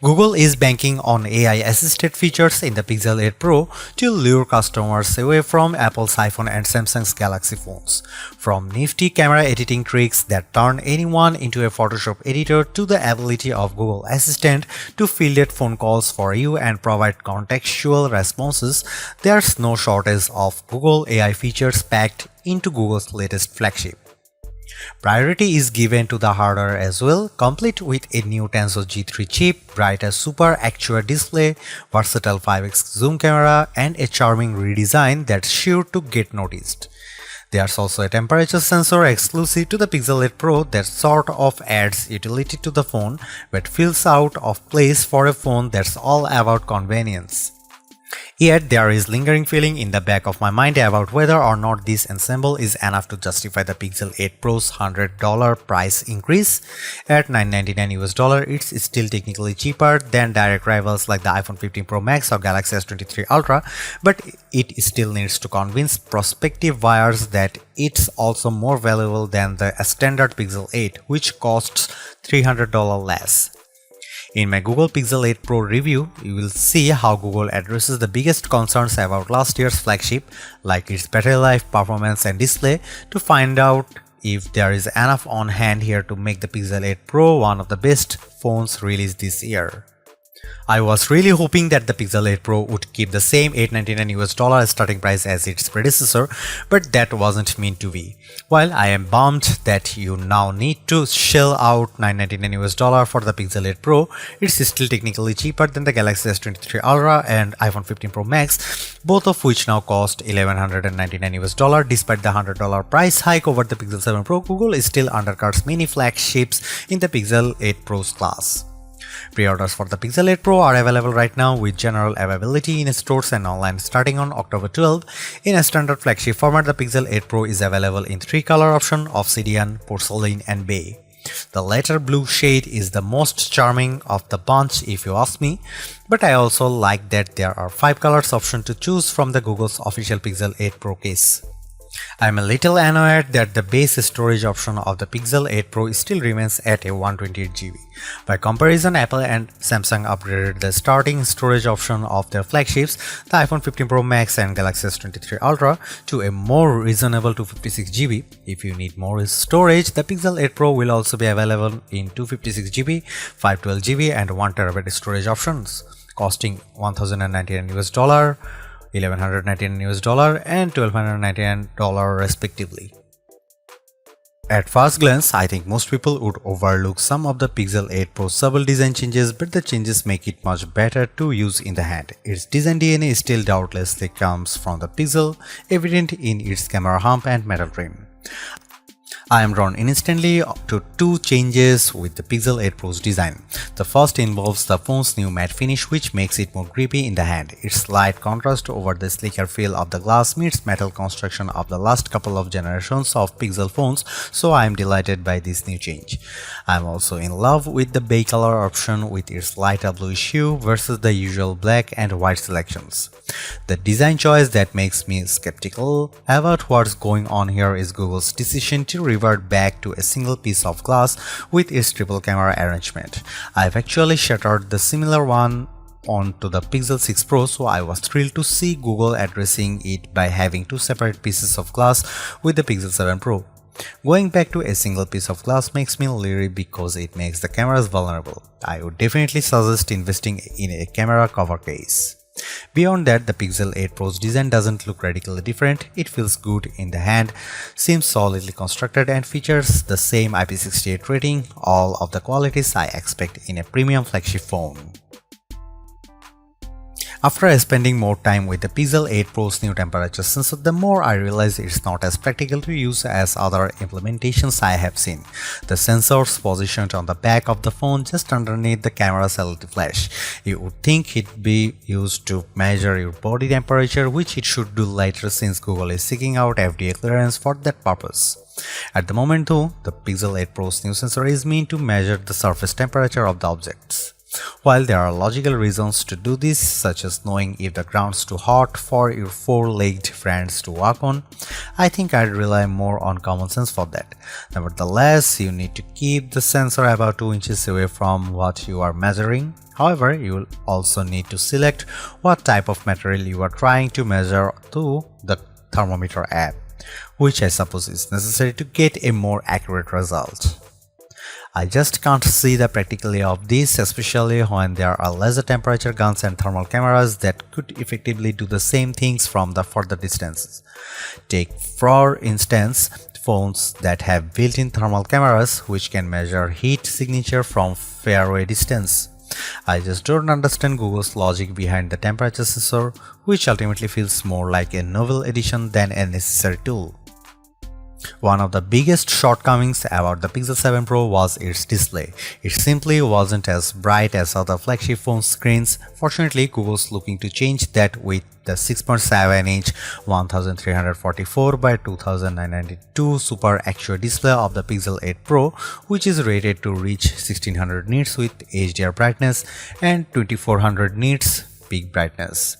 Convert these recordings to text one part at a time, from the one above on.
Google is banking on AI-assisted features in the Pixel 8 Pro to lure customers away from Apple's iPhone and Samsung's Galaxy phones. From nifty camera editing tricks that turn anyone into a Photoshop editor to the ability of Google Assistant to field phone calls for you and provide contextual responses, there's no shortage of Google AI features packed into Google's latest flagship. Priority is given to the hardware as well, complete with a new Tensor G3 chip, brighter Super Actual display, versatile 5x zoom camera, and a charming redesign that's sure to get noticed. There's also a temperature sensor exclusive to the Pixel 8 Pro that sort of adds utility to the phone but feels out of place for a phone that's all about convenience. Yet there is lingering feeling in the back of my mind about whether or not this ensemble is enough to justify the Pixel 8 Pro's $100 price increase. At $999 it's still technically cheaper than direct rivals like the iPhone 15 Pro Max or Galaxy S23 Ultra, but it still needs to convince prospective buyers that it's also more valuable than the standard Pixel 8, which costs $300 less. In my Google Pixel 8 Pro review, you will see how Google addresses the biggest concerns about last year's flagship, like its battery life, performance, and display, to find out if there is enough on hand here to make the Pixel 8 Pro one of the best phones released this year. I was really hoping that the Pixel 8 Pro would keep the same $899 starting price as its predecessor, but that wasn't meant to be. While I am bummed that you now need to shell out $999 for the Pixel 8 Pro, it's still technically cheaper than the Galaxy S23 Ultra and iPhone 15 Pro Max, both of which now cost $1,199. Despite the $100 price hike over the Pixel 7 Pro, Google still undercuts many flagships in the Pixel 8 Pro's class. Pre-orders for the Pixel 8 Pro are available right now with general availability in stores and online starting on October 12. In a standard flagship format, the Pixel 8 Pro is available in 3 color options: Obsidian, Porcelain, and Bay. The latter blue shade is the most charming of the bunch if you ask me, but I also like that there are 5 colors option to choose from the Google's official Pixel 8 Pro case. I'm a little annoyed that the base storage option of the Pixel 8 Pro still remains at a 128GB. By comparison, Apple and Samsung upgraded the starting storage option of their flagships, the iPhone 15 Pro Max and Galaxy S23 Ultra, to a more reasonable 256GB. If you need more storage, the Pixel 8 Pro will also be available in 256GB, 512GB and 1TB storage options, costing $1,099, $1,199 and $1,299 respectively. At first glance, I think most people would overlook some of the Pixel 8 Pro's subtle design changes, but the changes make it much better to use in the hand. Its design DNA still doubtlessly comes from the Pixel, evident in its camera hump and metal trim. I am drawn instantly to 2 changes with the Pixel 8 Pro's design. The first involves the phone's new matte finish, which makes it more grippy in the hand. Its slight contrast over the sleeker feel of the glass meets metal construction of the last couple of generations of Pixel phones, so I am delighted by this new change. I am also in love with the bay color option with its lighter bluish hue versus the usual black and white selections. The design choice that makes me skeptical about what's going on here is Google's decision to revert back to a single piece of glass with its triple camera arrangement. I've actually shattered the similar one onto the Pixel 6 Pro, so I was thrilled to see Google addressing it by having 2 separate pieces of glass with the Pixel 7 Pro. Going back to a single piece of glass makes me leery because it makes the cameras vulnerable. I would definitely suggest investing in a camera cover case. Beyond that, the Pixel 8 Pro's design doesn't look radically different. It feels good in the hand, seems solidly constructed, and features the same IP68 rating, all of the qualities I expect in a premium flagship phone. After spending more time with the Pixel 8 Pro's new temperature sensor, the more I realize it's not as practical to use as other implementations I have seen. The sensor's positioned on the back of the phone just underneath the camera's LED flash. You would think it'd be used to measure your body temperature, which it should do later since Google is seeking out FDA clearance for that purpose. At the moment though, the Pixel 8 Pro's new sensor is meant to measure the surface temperature of the objects. While there are logical reasons to do this, such as knowing if the ground's too hot for your four-legged friends to walk on, I think I'd rely more on common sense for that. Nevertheless, you need to keep the sensor about 2 inches away from what you are measuring. However, you will also need to select what type of material you are trying to measure through the thermometer app, which I suppose is necessary to get a more accurate result. I just can't see the practicality of this, especially when there are laser temperature guns and thermal cameras that could effectively do the same things from the further distances. Take, for instance, phones that have built-in thermal cameras which can measure heat signature from faraway distance. I just don't understand Google's logic behind the temperature sensor, which ultimately feels more like a novel addition than a necessary tool. One of the biggest shortcomings about the Pixel 7 Pro was its display. It simply wasn't as bright as other flagship phone screens. Fortunately, Google's looking to change that with the 6.7-inch 1344 by 2992 Super Actual display of the Pixel 8 Pro, which is rated to reach 1600 nits with HDR brightness and 2400 nits peak brightness.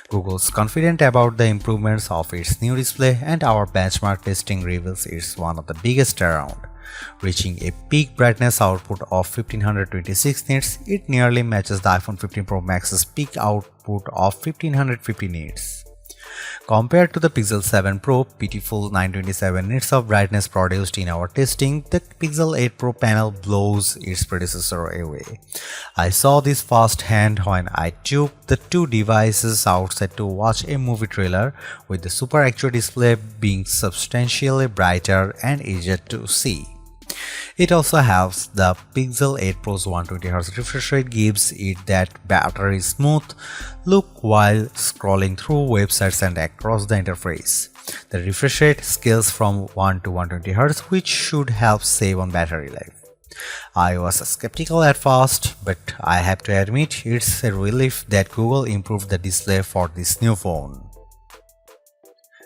Google's confident about the improvements of its new display, and our benchmark testing reveals it's one of the biggest around. Reaching a peak brightness output of 1526 nits, it nearly matches the iPhone 15 Pro Max's peak output of 1550 nits. Compared to the Pixel 7 Pro pitiful 927 nits of brightness produced in our testing, the Pixel 8 Pro panel blows its predecessor away. I saw this firsthand when I took the two devices outside to watch a movie trailer, with the Super Actual display being substantially brighter and easier to see. It also helps the Pixel 8 Pro's 120Hz refresh rate gives it that battery smooth look while scrolling through websites and across the interface. The refresh rate scales from 1 to 120Hz, which should help save on battery life. I was skeptical at first, but I have to admit it's a relief that Google improved the display for this new phone.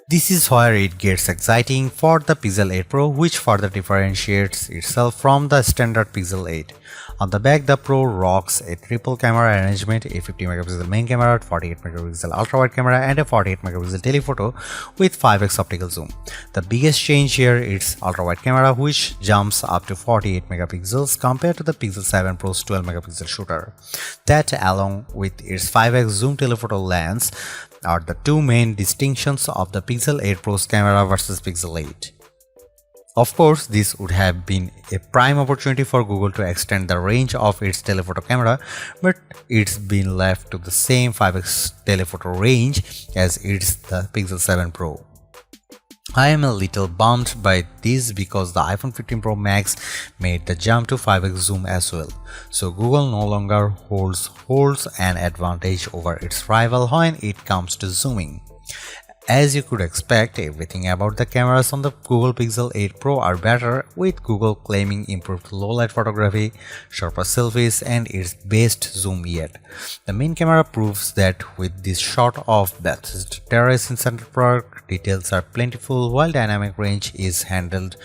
This is where it gets exciting for the Pixel 8 Pro, which further differentiates itself from the standard Pixel 8. On the back, the Pro rocks a triple camera arrangement, a 50MP main camera, 48MP ultra-wide camera, and a 48MP telephoto with 5x optical zoom. The biggest change here is ultra-wide camera, which jumps up to 48MP compared to the Pixel 7 Pro's 12MP shooter. That, along with its 5x zoom telephoto lens, are the two main distinctions of the Pixel 8 Pro's camera versus Pixel 8. Of course, this would have been a prime opportunity for Google to extend the range of its telephoto camera, but it's been left to the same 5x telephoto range as it's the Pixel 7 Pro. I am a little bummed by this because the iPhone 15 Pro Max made the jump to 5x zoom as well, so Google no longer holds an advantage over its rival when it comes to zooming. As you could expect, everything about the cameras on the Google Pixel 8 Pro are better, with Google claiming improved low-light photography, sharper selfies, and its best zoom yet. The main camera proves that with this shot of Bethesda Terrace in Central Park, details are plentiful while dynamic range is handled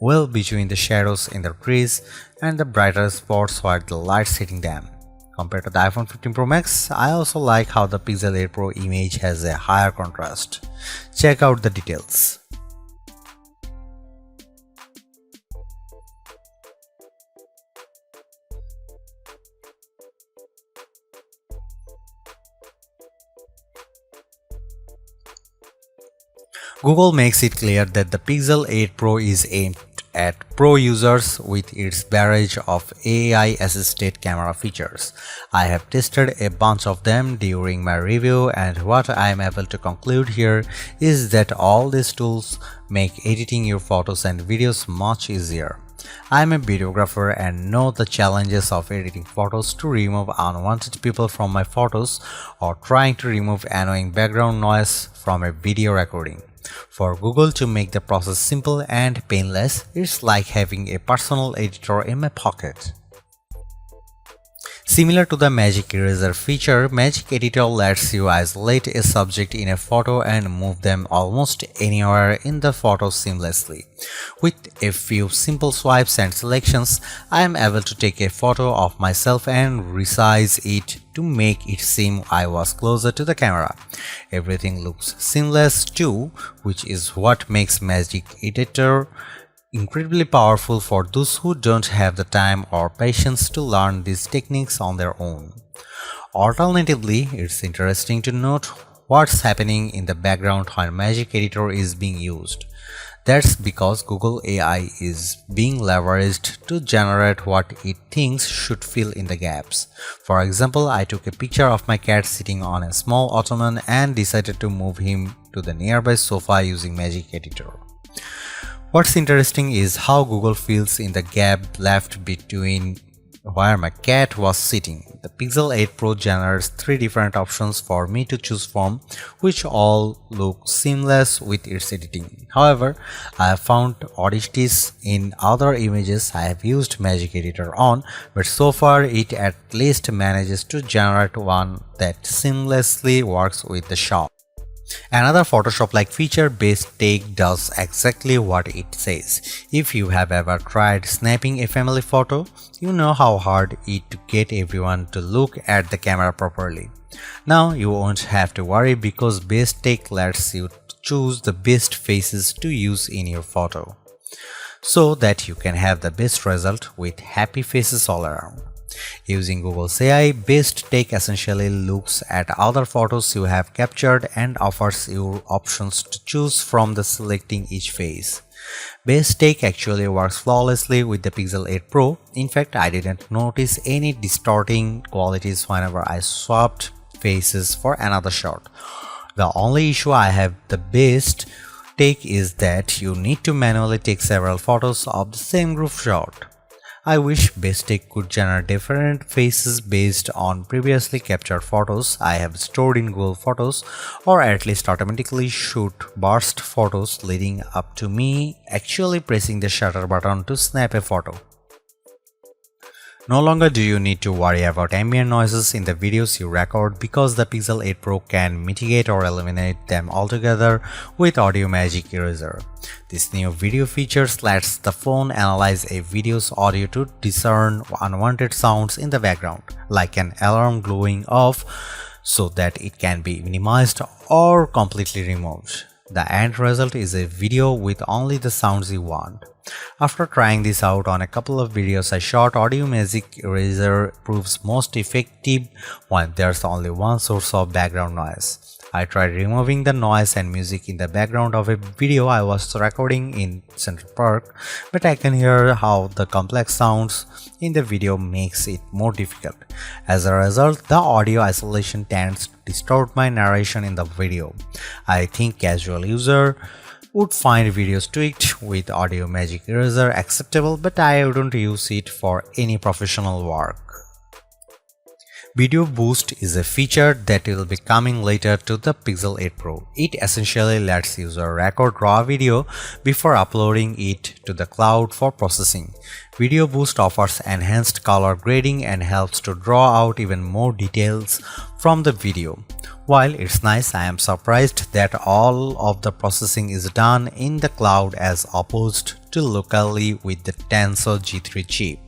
well between the shadows in the trees and the brighter spots while the light's hitting them. Compared to the iPhone 15 Pro Max, I also like how the Pixel 8 Pro image has a higher contrast. Check out the details. Google makes it clear that the Pixel 8 Pro is aimed at pro users with its barrage of AI-assisted camera features. I have tested a bunch of them during my review, and what I am able to conclude here is that all these tools make editing your photos and videos much easier. I am a videographer and know the challenges of editing photos to remove unwanted people from my photos or trying to remove annoying background noise from a video recording. For Google to make the process simple and painless, it's like having a personal editor in my pocket. Similar to the Magic Eraser feature, Magic Editor lets you isolate a subject in a photo and move them almost anywhere in the photo seamlessly. With a few simple swipes and selections, I am able to take a photo of myself and resize it to make it seem I was closer to the camera. Everything looks seamless too, which is what makes Magic Editor incredibly powerful for those who don't have the time or patience to learn these techniques on their own. Alternatively, it's interesting to note what's happening in the background when Magic Editor is being used. That's because Google AI is being leveraged to generate what it thinks should fill in the gaps. For example, I took a picture of my cat sitting on a small ottoman and decided to move him to the nearby sofa using Magic Editor. What's interesting is how Google fills in the gap left between where my cat was sitting. The Pixel 8 Pro generates 3 different options for me to choose from, which all look seamless with its editing. However, I have found oddities in other images I have used Magic Editor on, but so far it at least manages to generate one that seamlessly works with the shot. Another Photoshop-like feature, Best Take, does exactly what it says. If you have ever tried snapping a family photo, you know how hard it is to get everyone to look at the camera properly. Now you won't have to worry because Best Take lets you choose the best faces to use in your photo, so that you can have the best result with happy faces all around. Using Google's AI, Best Take essentially looks at other photos you have captured and offers you options to choose from the selecting each face. Best Take actually works flawlessly with the Pixel 8 Pro. In fact, I didn't notice any distorting qualities whenever I swapped faces for another shot. The only issue I have with the Best Take is that you need to manually take several photos of the same group shot. I wish Best Take could generate different faces based on previously captured photos I have stored in Google Photos, or at least automatically shoot burst photos leading up to me actually pressing the shutter button to snap a photo. No longer do you need to worry about ambient noises in the videos you record because the Pixel 8 Pro can mitigate or eliminate them altogether with Audio Magic Eraser. This new video feature lets the phone analyze a video's audio to discern unwanted sounds in the background, like an alarm going off, so that it can be minimized or completely removed. The end result is a video with only the sounds you want. After trying this out on a couple of videos I shot, Audio Magic Eraser proves most effective when there's only one source of background noise. I tried removing the noise and music in the background of a video I was recording in Central Park, but I can hear how the complex sounds in the video makes it more difficult. As a result, the audio isolation tends to distort my narration in the video. I think casual user would find videos tweaked with Audio Magic Eraser acceptable, but I wouldn't use it for any professional work. Video Boost is a feature that will be coming later to the Pixel 8 Pro. It essentially lets user record raw video before uploading it to the cloud for processing. Video Boost offers enhanced color grading and helps to draw out even more details from the video. While it's nice, I am surprised that all of the processing is done in the cloud as opposed to locally with the Tensor G3 chip.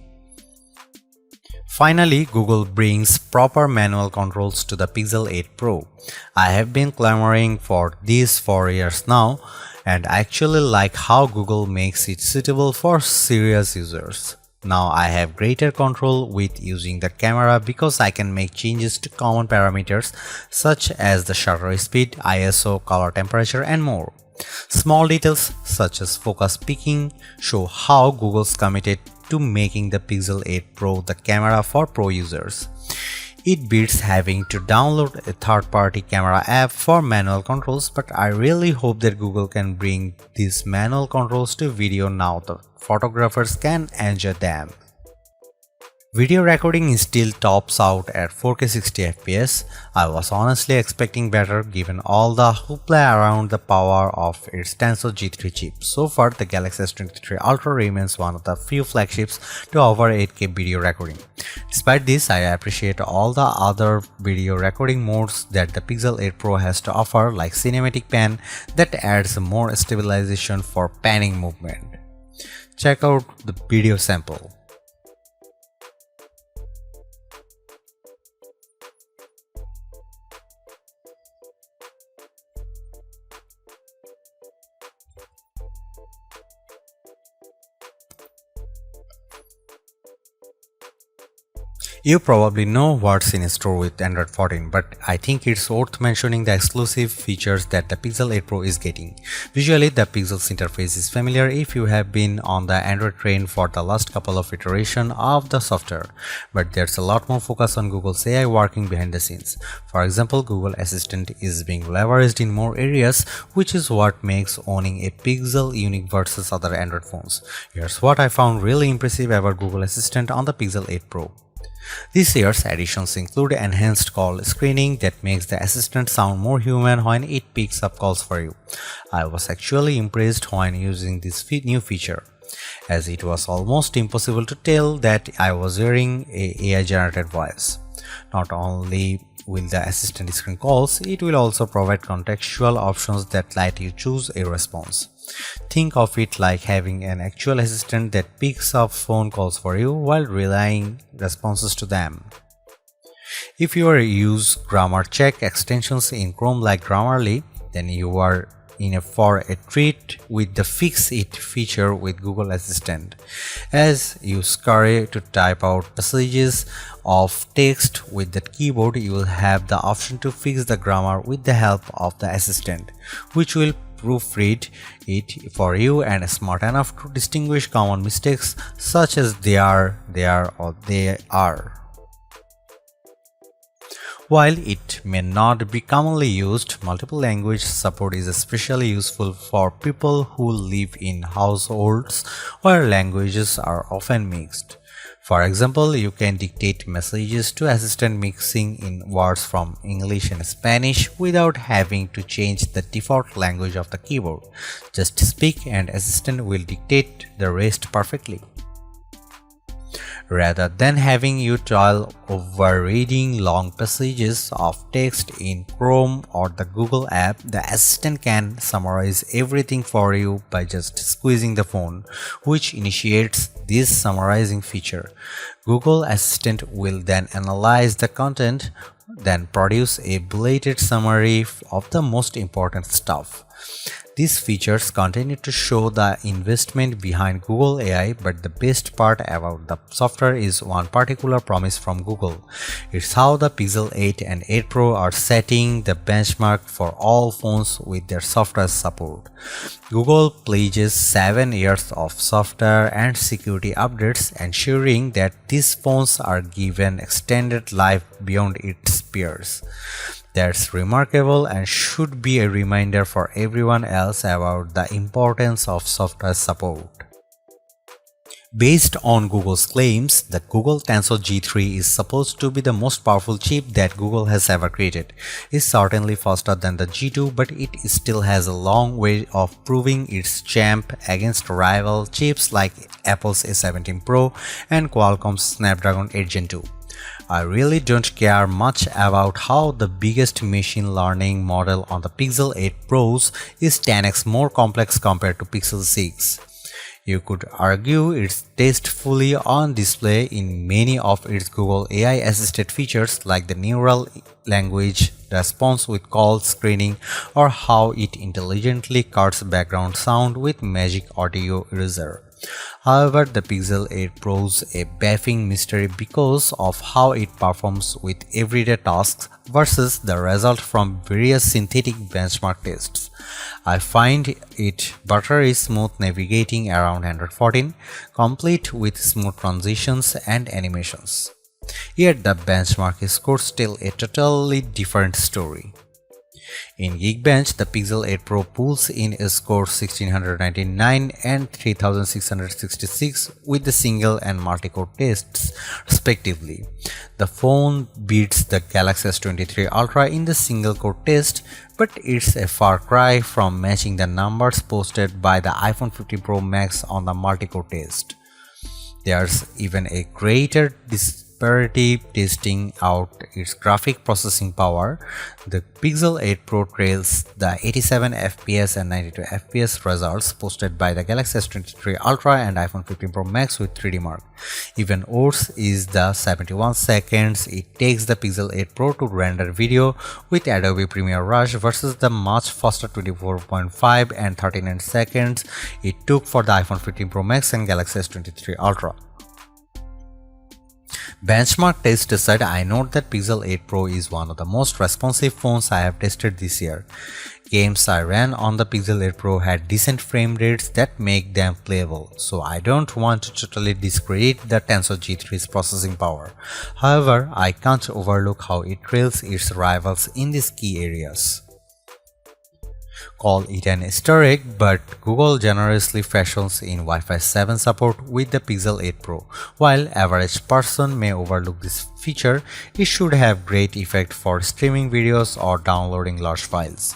Finally, Google brings proper manual controls to the Pixel 8 Pro. I have been clamoring for this for years now, and I actually like how Google makes it suitable for serious users. Now I have greater control with using the camera because I can make changes to common parameters such as the shutter speed, ISO, color temperature, and more. Small details such as focus peaking show how Google's committed to making the Pixel 8 Pro the camera for pro users. It beats having to download a third-party camera app for manual controls, but I really hope that Google can bring these manual controls to video now that photographers can enjoy them. Video recording still tops out at 4K 60fps. I was honestly expecting better given all the hoopla around the power of its Tensor G3 chip. So far, the Galaxy S23 Ultra remains one of the few flagships to offer 8K video recording. Despite this, I appreciate all the other video recording modes that the Pixel 8 Pro has to offer, like Cinematic Pan that adds more stabilization for panning movement. Check out the video sample. You probably know what's in store with Android 14, but I think it's worth mentioning the exclusive features that the Pixel 8 Pro is getting. Visually, the Pixel's interface is familiar if you have been on the Android train for the last couple of iterations of the software, but there's a lot more focus on Google's AI working behind the scenes. For example, Google Assistant is being leveraged in more areas, which is what makes owning a Pixel unique versus other Android phones. Here's what I found really impressive about Google Assistant on the Pixel 8 Pro. This year's additions include enhanced call screening that makes the assistant sound more human when it picks up calls for you. I was actually impressed when using this new feature, as it was almost impossible to tell that I was hearing an AI-generated voice. Not only will the assistant screen calls, it will also provide contextual options that let you choose a response. Think of it like having an actual assistant that picks up phone calls for you while relaying responses to them. If you use grammar check extensions in Chrome like Grammarly, then you are in for a treat with the Fix It feature with Google Assistant. As you scurry to type out passages of text with the keyboard, you will have the option to fix the grammar with the help of the assistant, which will proofread it for you and smart enough to distinguish common mistakes such as they are, or they are. While it may not be commonly used, multiple language support is especially useful for people who live in households where languages are often mixed. For example, you can dictate messages to Assistant mixing in words from English and Spanish without having to change the default language of the keyboard. Just speak and Assistant will dictate the rest perfectly. Rather than having you toil over reading long passages of text in Chrome or the Google app, the assistant can summarize everything for you by just squeezing the phone, which initiates this summarizing feature. Google Assistant will then analyze the content, then produce a bulleted summary of the most important stuff. These features continue to show the investment behind Google AI, but the best part about the software is one particular promise from Google. It's how the Pixel 8 and 8 Pro are setting the benchmark for all phones with their software support. Google pledges 7 years of software and security updates, ensuring that these phones are given extended life beyond its peers. That's remarkable and should be a reminder for everyone else about the importance of software support. Based on Google's claims, the Google Tensor G3 is supposed to be the most powerful chip that Google has ever created. It's certainly faster than the G2, but it still has a long way of proving its champ against rival chips like Apple's A17 Pro and Qualcomm's Snapdragon 8 Gen 2. I really don't care much about how the biggest machine learning model on the Pixel 8 Pros is 10x more complex compared to Pixel 6. You could argue it's tastefully on display in many of its Google AI assisted features like the neural language response with call screening or how it intelligently cuts background sound with Magic Audio Eraser. However, the Pixel 8 Pro's a baffling mystery because of how it performs with everyday tasks versus the result from various synthetic benchmark tests. I find it buttery smooth navigating around Android 14, complete with smooth transitions and animations. Yet the benchmark scores tell a totally different story. In Geekbench, the Pixel 8 Pro pulls in a score 1699 and 3666 with the single and multi-core tests respectively. The phone beats the Galaxy S23 Ultra in the single-core test, but it's a far cry from matching the numbers posted by the iPhone 15 Pro Max on the multi-core test. There's even a greater disparity testing out its graphic processing power. The Pixel 8 Pro trails the 87 FPS and 92 FPS results posted by the Galaxy S23 Ultra and iPhone 15 Pro Max with 3D Mark. Even worse is the 71 seconds it takes the Pixel 8 Pro to render video with Adobe Premiere Rush versus the much faster 24.5 and 39 seconds it took for the iPhone 15 Pro Max and Galaxy S23 Ultra. Benchmark test aside, I note that Pixel 8 Pro is one of the most responsive phones I have tested this year. Games I ran on the Pixel 8 Pro had decent frame rates that make them playable, so I don't want to totally discredit the Tensor G3's processing power. However, I can't overlook how it trails its rivals in these key areas. Call it an Easter egg, but Google generously fashions in Wi-Fi 7 support with the Pixel 8 Pro. While average person may overlook this feature, it should have great effect for streaming videos or downloading large files.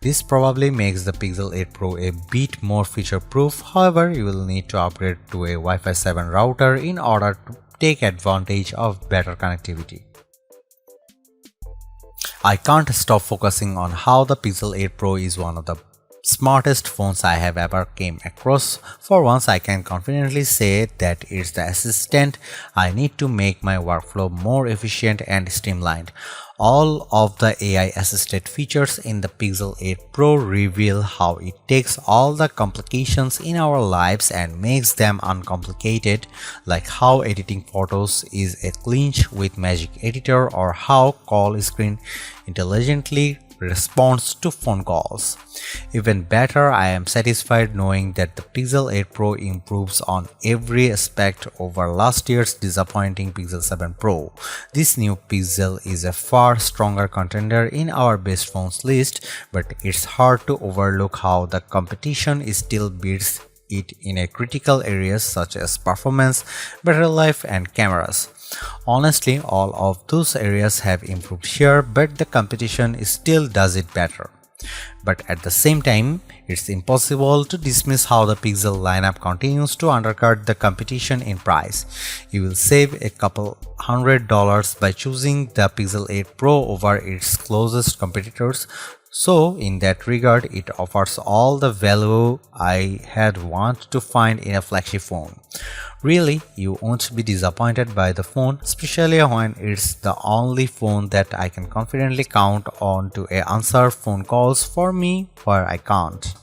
This probably makes the Pixel 8 Pro a bit more feature-proof. However, you will need to upgrade to a Wi-Fi 7 router in order to take advantage of better connectivity. I can't stop focusing on how the Pixel 8 Pro is one of the smartest phones I have ever came across. For once, I can confidently say that it's the assistant I need to make my workflow more efficient and streamlined. All of the AI-assisted features in the Pixel 8 Pro reveal how it takes all the complications in our lives and makes them uncomplicated, like how editing photos is a clinch with Magic Editor or how call screen intelligently responds to phone calls. Even better, I am satisfied knowing that the Pixel 8 Pro improves on every aspect over last year's disappointing Pixel 7 Pro. This new Pixel is a far stronger contender in our best phones list, but it's hard to overlook how the competition still beats it in a critical areas such as performance, battery life, and cameras. Honestly, all of those areas have improved here, but the competition still does it better. But at the same time, it's impossible to dismiss how the Pixel lineup continues to undercut the competition in price. You will save a couple $100 by choosing the Pixel 8 Pro over its closest competitors. So in that regard, it offers all the value I had wanted to find in a flagship phone. Really, you won't be disappointed by the phone, especially when it's the only phone that I can confidently count on to answer phone calls for me where I can't.